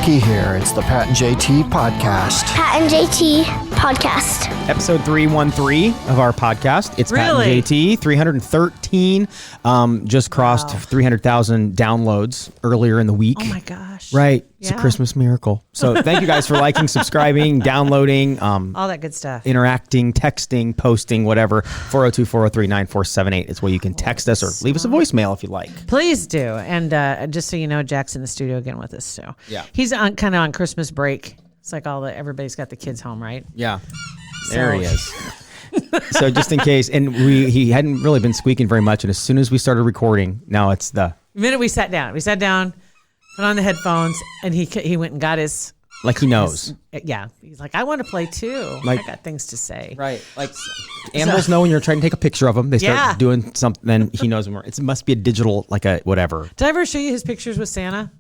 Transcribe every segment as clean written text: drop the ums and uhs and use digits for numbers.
Jackie here. It's the Pat and JT podcast. Pat and JT podcast. Episode 313 of our podcast. It's Pat and JT. 313. Just crossed 300,000 downloads earlier in the week. Oh my gosh. Right. It's a Christmas miracle. So thank you guys for liking, subscribing, downloading. All that good stuff. Interacting, texting, posting, whatever. 402-403-9478 is where you can text us or leave us a voicemail if you like. Please do. And just so you know, Jack's in the studio again with us too. Yeah. He's kind of on Christmas break. It's like everybody's got the kids home, right? Yeah. There he is. So just in case, and he hadn't really been squeaking very much, and as soon as we started recording, now it's the minute we sat down, put on the headphones, and he went and got his. Like he knows. He's like, I want to play too. I got things to say. Right. Like animals know when you're trying to take a picture of them. They start doing something, then he knows when it must be a digital, like a whatever. Did I ever show you his pictures with Santa?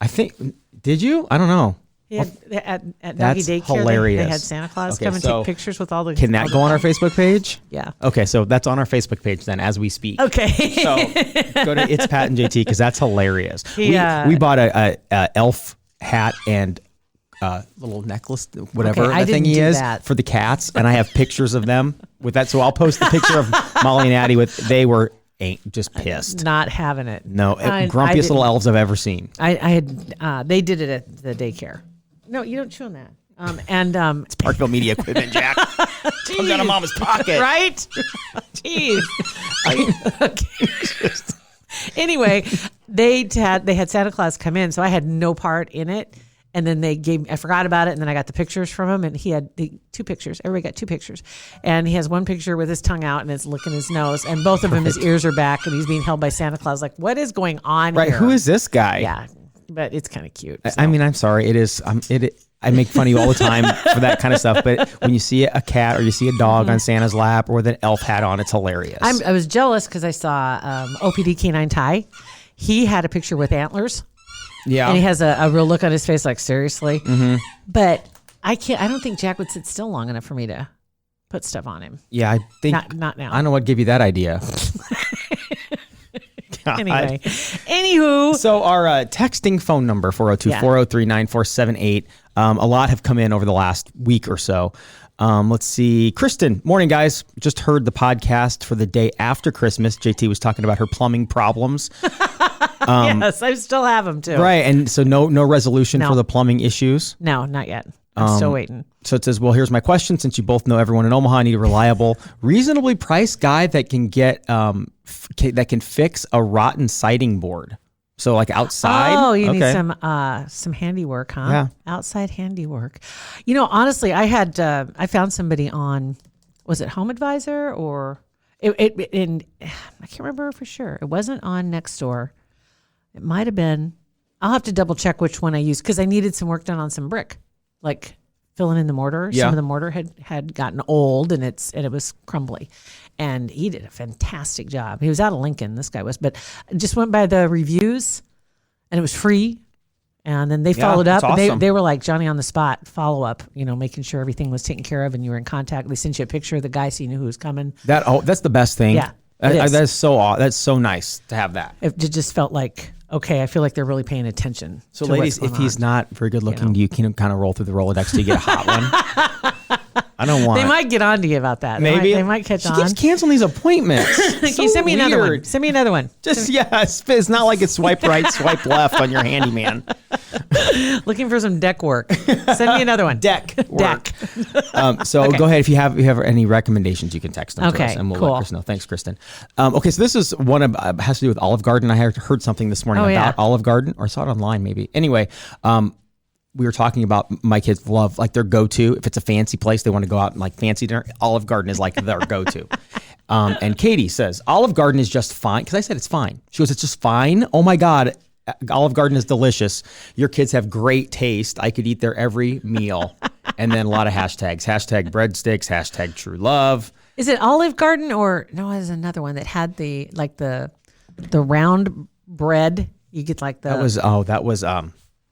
I think, did you? I don't know. Yeah, at Doggy Daycare, hilarious. They had Santa Claus come and take pictures with all the. Can that go on our Facebook page? Yeah. Okay, so that's on our Facebook page then as we speak. Okay. So go to It's Pat and JT because that's hilarious. We bought a elf hat and little necklace, whatever the thing is for the cats, and I have pictures of them with that. So I'll post the picture of Molly and Addie they were just pissed, not having it. No, grumpiest little elves I've ever seen. They did it at the daycare. No, you don't chew on that. It's Parkville Media equipment, Jack. Comes out of Mama's pocket, right? Jeez. Anyway, they had Santa Claus come in, so I had no part in it. And then I forgot about it, and then I got the pictures from him, and he had two pictures. Everybody got two pictures. And he has one picture with his tongue out, and it's licking his nose, and both of them, his ears are back, and he's being held by Santa Claus. Like, what is going on here? Right, who is this guy? Yeah, but it's kind of cute. So. I mean, I'm sorry. It is, I make fun of you all the time for that kind of stuff, but when you see a cat or you see a dog on Santa's lap or with an elf hat on, it's hilarious. I was jealous because I saw OPD Canine Ty. He had a picture with antlers. Yeah. And he has a real look on his face like, seriously? Mm-hmm. But I don't think Jack would sit still long enough for me to put stuff on him. Yeah, I think. Not now. I don't know what gave you that idea. Anyway. Anywho. So our texting phone number, 402-403-9478. A lot have come in over the last week or so. Let's see. Kristen, morning, guys. Just heard the podcast for the day after Christmas. JT was talking about her plumbing problems. Yes, I still have them too. Right, and so no resolution for the plumbing issues? No, not yet. I'm still waiting. So it says, well, here's my question. Since you both know everyone in Omaha, I need a reliable, reasonably priced guy that can get that can fix a rotten siding board. So like outside. Oh, you need some handiwork, huh? Yeah. Outside handiwork. You know, honestly, I found somebody on, was it Home Advisor or I can't remember for sure. It wasn't on Nextdoor. It might have been. I'll have to double check which one I used because I needed some work done on some brick, like filling in the mortar. Yeah. Some of the mortar had gotten old and it was crumbly, and he did a fantastic job. He was out of Lincoln, this guy was, but just went by the reviews, and it was free. And then they followed up, awesome. and they were like Johnny on the spot follow up, making sure everything was taken care of, and you were in contact. They sent you a picture of the guy so you knew who was coming. That's the best thing. Yeah, that's so nice to have that. It just felt like, okay, I feel like they're really paying attention. So ladies, if he's not very good looking, you can kind of roll through the Rolodex till you get a hot one. I don't want. They might get on to you about that. Maybe they might catch on. She keeps canceling these appointments. Can you send me another one? Send me another one. It's not like it's swipe right, swipe left on your handyman. Looking for some deck work. Send me another one. Deck. So Okay. go ahead if you have any recommendations, you can text them to us, and we'll let Chris know. Thanks, Kristen. Okay, so this is one of has to do with Olive Garden. I heard something this morning about Olive Garden, or I saw it online maybe. Anyway, we were talking about my kids love like their go-to. If it's a fancy place, they want to go out and like fancy dinner. Olive Garden is like their go-to. And Katie says, Olive Garden is just fine. Because I said it's fine. She goes, it's just fine. Oh my God. Olive Garden is delicious. Your kids have great taste. I could eat there every meal. And then a lot of hashtags. Hashtag breadsticks. Hashtag true love. Is it Olive Garden or no? There's another one that had the round bread. You get like the. That was.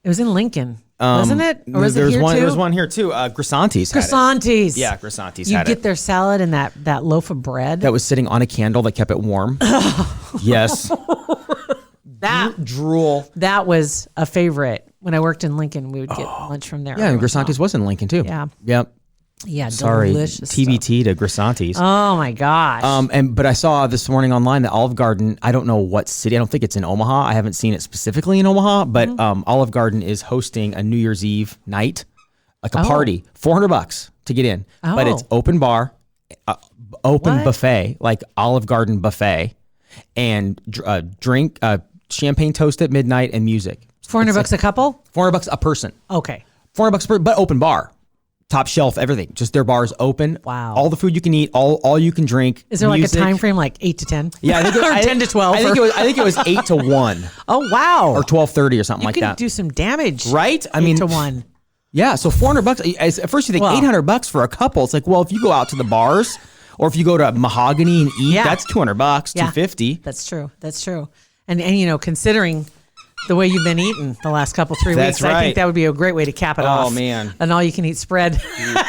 It was in Lincoln. Wasn't it? Or was it here too? There was one here too. Grisanti's. Grisanti's. Yeah, Grisanti's. You get their salad and that loaf of bread that was sitting on a candle that kept it warm. Yes. That drool. That was a favorite When I worked in Lincoln, we would get lunch from there. Yeah, and Grisanti's was in Lincoln too. Yeah. Yep. Yeah, Sorry, delicious TBT to Grisanti's. Oh my gosh. But I saw this morning online that Olive Garden, I don't know what city, I don't think it's in Omaha. I haven't seen it specifically in Omaha, but Olive Garden is hosting a New Year's Eve night, like a party, $400 to get in. But it's open bar, open buffet, like Olive Garden buffet, and drink, champagne toast at midnight, and music. $400 a couple? $400 a person. Okay. $400 per, but open bar. Top shelf, everything. Just their bar's open. Wow. All the food you can eat, all you can drink. Is there music. like a time frame, like 8 to 10? Yeah, I think or 10 to 12. I think it was 8 to 1. Oh wow. Or 12:30 or something like that. You can do some damage. Right? I 8 mean, to 1. Yeah, so $400. At first you think $800 for a couple. It's like, well, if you go out to the bars or if you go to Mahogany and eat, that's $200, $250. That's true. And you know, considering the way you've been eating the last couple 3 weeks, I think that would be a great way to cap it off. Oh man. An all you can eat spread.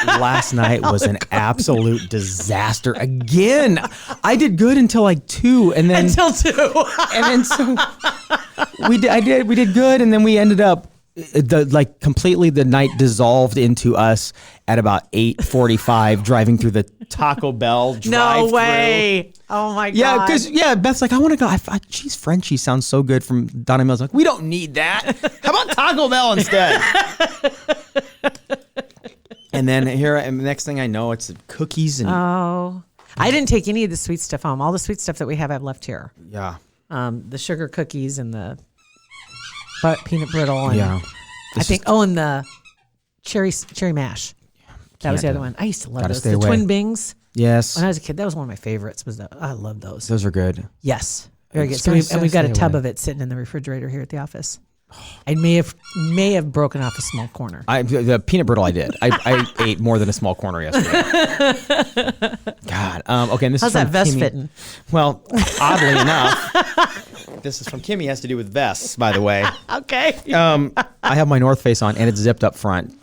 Last night was an absolute disaster. Again, I did good until like 2 and then until 2. And then so we did good and then we ended up completely the night dissolved into us at about 8:45 driving through the Taco Bell drive-thru. No way. Oh my God. Yeah, because Beth's like, I want to go. Cheese Frenchie sounds so good from Donna Mills. Like, we don't need that. How about Taco Bell instead? And then the next thing I know, it's cookies and I didn't take any of the sweet stuff home. All the sweet stuff that we have, I've left here. Yeah. The sugar cookies and the peanut brittle. And I think, and the cherry mash. That was the other one. I used to love those. The Twin Bings. Yes. When I was a kid, that was one of my favorites. I love those. Those are good. Yes. Very good. So we've got a tub of it sitting in the refrigerator here at the office. I may have broken off a small corner. The peanut brittle I did. I ate more than a small corner yesterday. God. Okay. And this How's is from that vest Kimmy. fitting? Well, oddly enough, this is from Kimmy. Has to do with vests, by the way. Okay. I have my North Face on and it's zipped up front.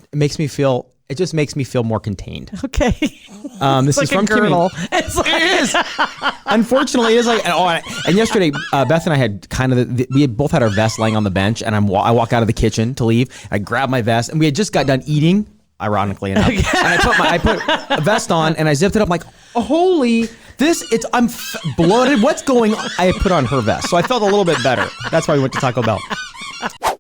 It just makes me feel more contained. Okay. This is from girdle. Kimmy. It is. Unfortunately, it is like. And yesterday, Beth and I had we had both had our vests laying on the bench, and I walk out of the kitchen to leave. I grab my vest, and we had just got done eating. Ironically enough, and I put a vest on, and I zipped it up. I'm like, oh, holy. I'm bloated. What's going on? I put on her vest, so I felt a little bit better. That's why we went to Taco Bell.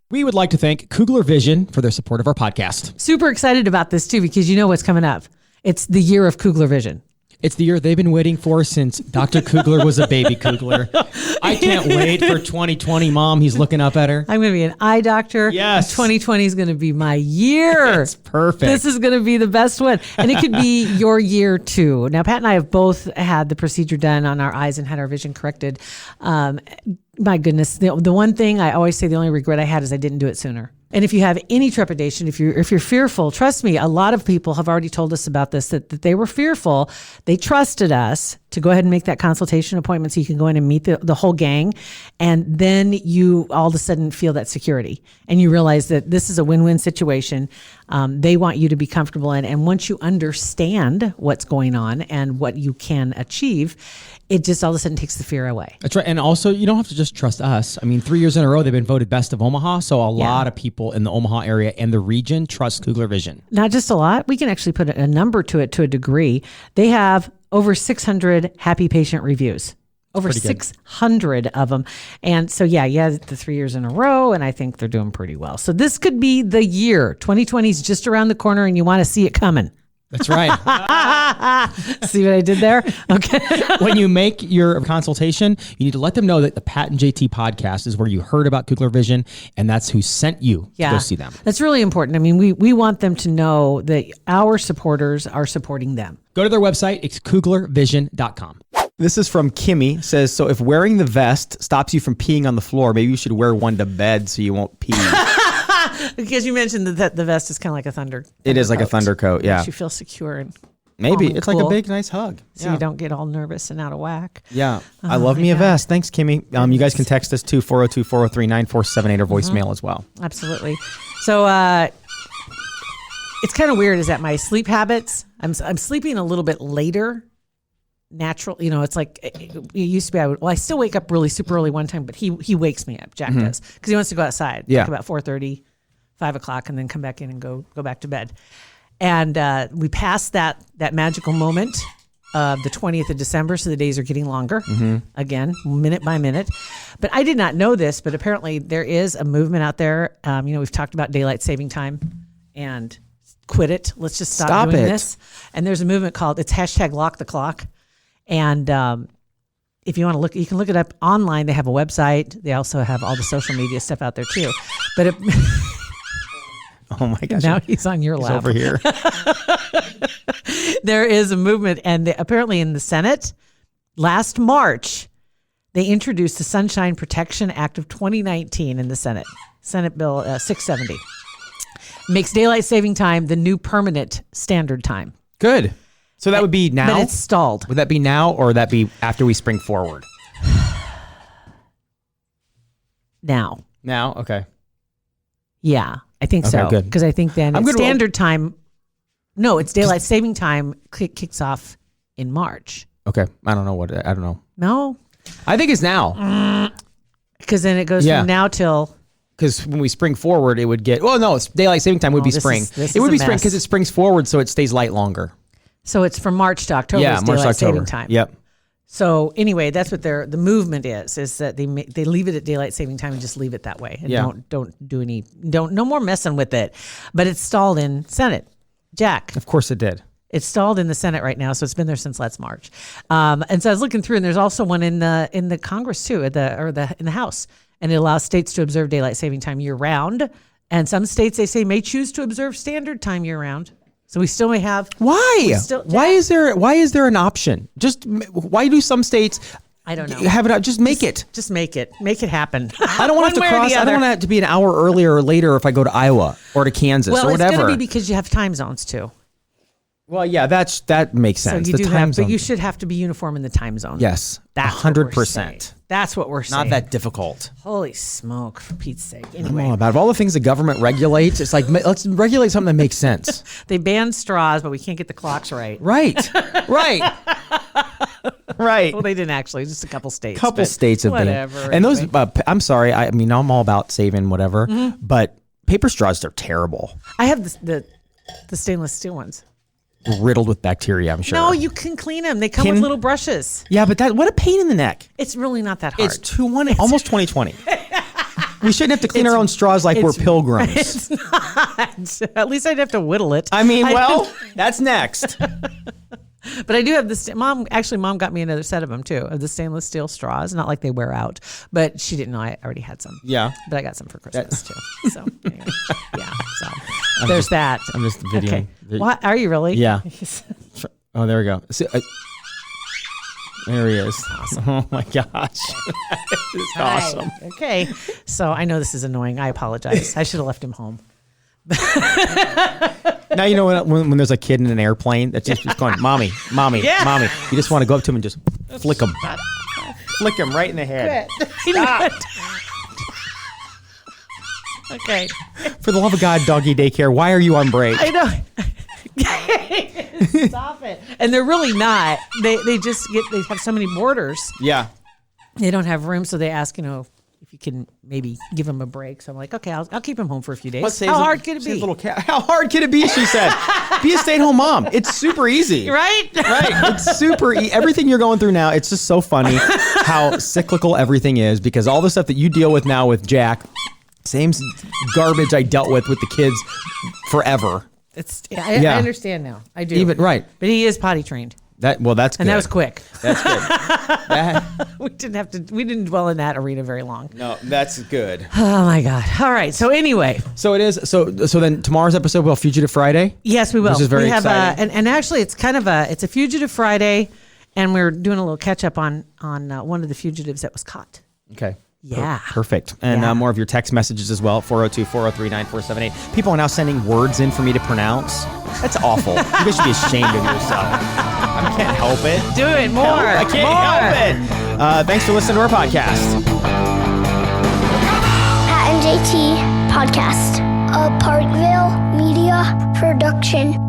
We would like to thank Kugler Vision for their support of our podcast. Super excited about this too, because you know what's coming up. It's the year of Kugler Vision. It's the year they've been waiting for since Dr. Kugler was a baby Kugler. I can't wait for 2020, Mom. He's looking up at her. I'm going to be an eye doctor. Yes. 2020 is going to be my year. It's perfect. This is going to be the best one. And it could be your year too. Now, Pat and I have both had the procedure done on our eyes and had our vision corrected. My goodness. The one thing I always say, the only regret I had is I didn't do it sooner. And if you have any trepidation, if you're fearful, trust me, a lot of people have already told us about this, that they were fearful. They trusted us to go ahead and make that consultation appointment so you can go in and meet the whole gang. And then you all of a sudden feel that security and you realize that this is a win-win situation. They want you to be comfortable in. And once you understand what's going on and what you can achieve, it just all of a sudden takes the fear away. That's right. And also, you don't have to just trust us. I mean, 3 years in a row, they've been voted best of Omaha. So a lot of people in the Omaha area and the region trust Kugler Vision. Not just a lot. We can actually put a number to it to a degree. They have over 600 happy patient reviews. Over 600 of them. And so, the 3 years in a row, and I think they're doing pretty well. So this could be the year. 2020 is just around the corner and you want to see it coming. That's right. See what I did there? Okay. When you make your consultation, you need to let them know that the Pat and JT podcast is where you heard about Kugler Vision, and that's who sent you to go see them. That's really important. I mean, we want them to know that our supporters are supporting them. Go to their website. It's kuglervision.com. This is from Kimmy. Says, so if wearing the vest stops you from peeing on the floor, maybe you should wear one to bed so you won't pee. Because you mentioned that the vest is kind of like a thunder. It is like a thunder coat, yeah. Makes you feel secure and maybe and it's cool. like a big, nice hug. So you don't get all nervous and out of whack. Yeah. I love me a vest. Thanks, Kimmy. You guys can text us too, 402-403-9478 or voicemail as well. Absolutely. So it's kind of weird is that my sleep habits, I'm sleeping a little bit later. Natural, it's like it used to be. I still wake up really super early one time, but he wakes me up. Jack does because he wants to go outside. Yeah, like about 4:30, 5 o'clock, and then come back in and go back to bed. And we passed that magical moment of the 20th of December, so the days are getting longer, again, minute by minute. But I did not know this, but apparently there is a movement out there. We've talked about daylight saving time and quit it. Let's just stop doing this. And there's a movement called, it's #LockTheClock. And if you want to look, you can look it up online. They have a website. They also have all the social media stuff out there too. But oh my gosh! Now he's on your lap over here. There is a movement, and apparently in the Senate last March, they introduced the Sunshine Protection Act of 2019 in the Senate. Senate Bill 670 makes daylight saving time the new permanent standard time. Good. So that would be now? But it's stalled. Would that be now, or would that be after we spring forward? Now. Now? Okay. Yeah, I think so. Good. Because I think then standard time, no, it's daylight saving time kicks off in March. Okay. I don't know. No? I think it's now. Because then it goes from now till... Because when we spring forward, it would get... Well, no, it's daylight saving time would be spring. It would be spring because it springs forward, so it stays light longer. So it's from March to October. Yeah, March to October. Saving time. Yep. So anyway, that's what the movement is that they leave it at daylight saving time and just leave it that way. And no more messing with it. But it's stalled in Senate. Jack. Of course it did. It's stalled in the Senate right now, so it's been there since last March. And so I was looking through, and there's also one in the Congress too, in the House, and it allows states to observe daylight saving time year round. And some states, they say, may choose to observe standard time year round. So we still may have. Why? Why is there an option? Why do some states? I don't know. Have it. Just make it. Just make it. Make it happen. I don't want to cross. I don't want it to be an hour earlier or later if I go to Iowa or to Kansas or whatever. Well, it's going to be because you have time zones too. Well, yeah, that makes sense. So but you should have to be uniform in the time zone. Yes, 100%. That's what we're saying. Not that difficult. Holy smoke, for Pete's sake. Anyway. I'm all about all the things the government regulates. It's like, let's regulate something that makes sense. They ban straws, but we can't get the clocks right. Right. Right. Well, they didn't actually. Just a couple states. States have whatever, been. And those, I'm sorry. I mean, I'm all about saving whatever, but paper straws, they're terrible. I have the stainless steel ones. Riddled with bacteria, I'm sure. No, you can clean them. They come with little brushes. Yeah, but what a pain in the neck. It's really not that hard. It's almost 2020. We shouldn't have to clean our own straws like we're pilgrims. It's not. At least I'd have to whittle it. I mean, that's next. But I do have this. Mom got me another set of them too, of the stainless steel straws. Not like they wear out, but she didn't know I already had some. Yeah. But I got some for Christmas too. So anyway, yeah. So there's that. I'm just videoing. Okay. What are you really? Yeah. Oh, there we go. See, there he is. Awesome. Oh my gosh. That is awesome. Okay. So I know this is annoying. I apologize. I should have left him home. Now you know when there's a kid in an airplane that's just going, mommy, mommy. You just want to go up to him and just flick him right in the head. Stop. Okay. For the love of God, doggy daycare, why are you on break? I know. Stop it. And they're really not. They have so many boarders. Yeah. They don't have room, so they ask, if you can maybe give him a break. So I'm like, okay, I'll keep him home for a few days. How hard could it be? Little cat. How hard could it be? She said. Be a stay-at-home mom. It's super easy. Right? Right. It's super easy. Everything you're going through now, it's just so funny how cyclical everything is, because all the stuff that you deal with now with Jack, same garbage I dealt with the kids forever. I understand now. I do. Right. But he is potty trained. That's good. And that was quick. That's good. We didn't dwell in that arena very long. No, that's good. Oh my God. All right. So anyway. So it is. So then tomorrow's episode will Fugitive Friday? Yes, we will. Which is very exciting. And actually it's it's a Fugitive Friday, and we're doing a little catch up on one of the fugitives that was caught. Okay. Yeah. Perfect. And more of your text messages as well, 402-403-9478. People are now sending words in for me to pronounce. That's awful. You guys should be ashamed of yourself. I can't help it. Do it more. I can't help it. Thanks for listening to our podcast. Pat and JT Podcast, a Parkville Media Production.